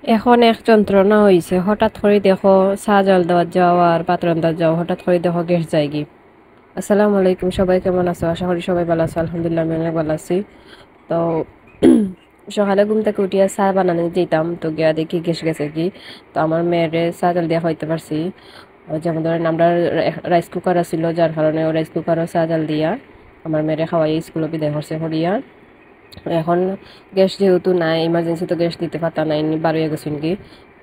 এখন এক যন্ত্রণা হয়েছে, হঠাৎ করে দেখো চা জল দেওয়ার যাও আর পাত্র আনতে যাও, হঠাৎ করে দেখো গ্যাস যায় কি। আসসালামু আলাইকুম, সবাই কেমন আছো? আশা করি সবাই ভালো আছো। আলহামদুলিল্লাহ আমি অনেক ভালো আছি। তো সকালে ঘুম থেকে উঠিয়া চা বানানো যেতাম, তো গিয়া দেখি গ্যাস গেছে কি। তো আমার মেয়ের চা জল দিয়া খাইতে পারছি। যেমন ধরেন আমরা রাইস কুকার আছিল, যার কারণে রাইস কুকারও চা জল দিয়া আমার মেয়েরে খাওয়াই স্কুলে বিদায় করছে করিয়া। এখন গ্যাস যেহেতু নাই, ইমার্জেন্সি তো গ্যাস দিতে পারতা নাই, বারোয়া গেছেন কি।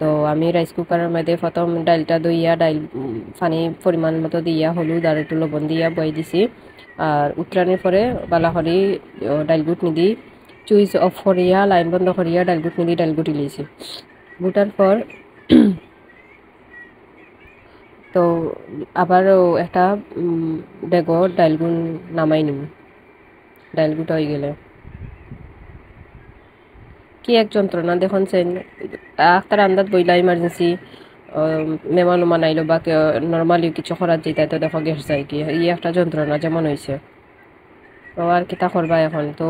তো আমি রাইস কুকারের মধ্যে প্রথম ডাইলটা দইয়া পানি পরিমাণ মতো দিয়া হলুদ আর একটু লবণ দিয়া বই দিছি। আর উতরানোর পরে বালাহরি ডাইল গুটনি দি চুইচ অফ করিয়া লাইন বন্ধ করিয়া ডাইল গুটনি দি ডাইল গুটি লিয়েছি। গুটার পর তো আবারও একটা ডেগো ডাইলগুন নামাই নিব। ডাইল গুটা হয়ে গেলে কি এক যন্ত্রণা দেখুন সেন। আখতার আন্দাজ বইলা ইমার্জেন্সি মেহমান উমান আইলো বা নর্মালি কিছু করার যেতে তো দেখো গ্যাস যায় কি, একটা যন্ত্রণা যেমন হয়েছে। তো আর কিতা করবা এখন, তো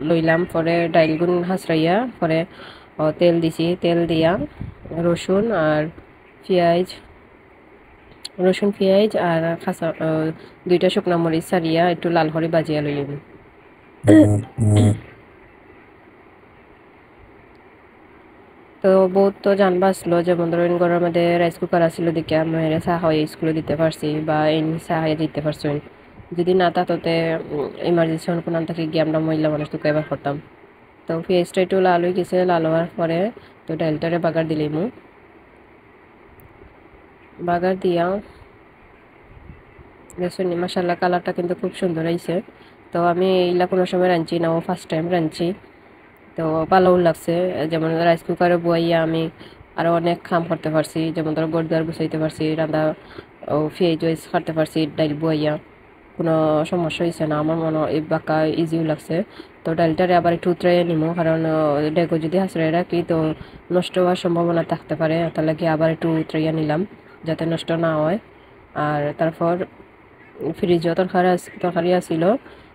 লইলাম পরে ডাইলগুন হাসরাইয়া পরে তেল দিছি, তেল দিয়া রসুন আর পেঁয়াজ রসুন পেঁয়াজ আর খাসা দুইটা শুকনা মরিচ সারিয়া একটু লাল করে বাজিয়া লইলাম। তো বহুত তো জানবা আসলো, যেমন ধরেন ঘরের মধ্যে রাইস কুকার আসলো দেখে আমি চা খাওয়াই স্কুলে দিতে পারছি বা এমনি চা খাইয়ে দিতে পারছি। যদি না তাতে ইমার্জেন্সি কোনো থেকে গিয়ে আমরা মহিলা মানুষ তো এবার করতাম। তো পেঁয়াজটা একটু লাল হয়ে গেছে, লাল হওয়ার পরে তো ডালটারে বাগার দিলাম। বাগার দিয়া দেখুন মাসাল্লাহ কালারটা কিন্তু খুব সুন্দর হয়েছে। তো আমি এইগুলা কোনো সময় রাঁধছি না, ও ফার্স্ট টাইম রাঁধছি। তো ভালোও লাগছে। যেমন রাইস কুকারে বইয়া আমি আরও অনেক কাম করতে পারছি, যেমন ধরো গড়দার গুছাইতে পারছি, রান্না ও পেঁয়াজ ওয়াইজ কাটতে পারছি ডাইল বইয়া। কোনো সমস্যা হয়েছে না, আমার মনে হয় এই বাঁকা ইজিও লাগছে। তো ডালটারে আবার একটু উতরাইয়ে নিমো, কারণ ডেগো যদি হাসড়াই রাখি তো নষ্ট হওয়ার সম্ভাবনা থাকতে পারে, তার লাগে আবার একটু উতরাইয়া নিলাম যাতে নষ্ট না হয়। আর তারপর ফ্রিজও তরকারি আসিল,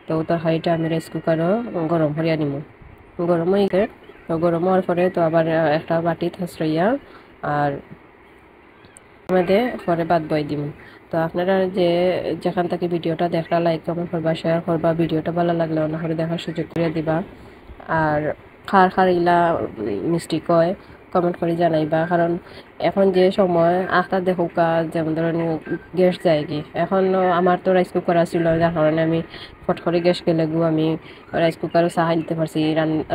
তো তরকারিটা আমি রাইস কুকারও গরম করিয়া নিমো। গরম হয়ে গেলে তো গরম হওয়ার পরে তো আবার একটা বাটি থাসরাইয়া আর মধ্যে পরে বাদ বই দিব। তো আপনারা যেখান থেকে ভিডিওটা দেখলা লাইক কমেন্ট করবা, শেয়ার করবা, ভিডিওটা ভালো লাগলে অন্য করে দেখার সুযোগ করে দিবা। আর খার খার ইলা মিষ্টি কয় কমেন্ট করে জানাইবা, কারণ এখন যে সময় আখটা দেখুকা যেমন ধরেন গ্যাস যায় কি। এখন আমার তো রাইস কুকার আসছিল, যার কারণে আমি ফট করে গ্যাস গেলে আমি রাইস কুকারও চাহাই দিতে পারছি,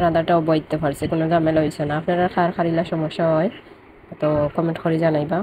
রান্নাটাও বইতে পারছি, কোনো ঝামেলা হয়েছে না। আপনারা খার খারিলা সমস্যা হয় তো কমেন্ট করে জানাইবা।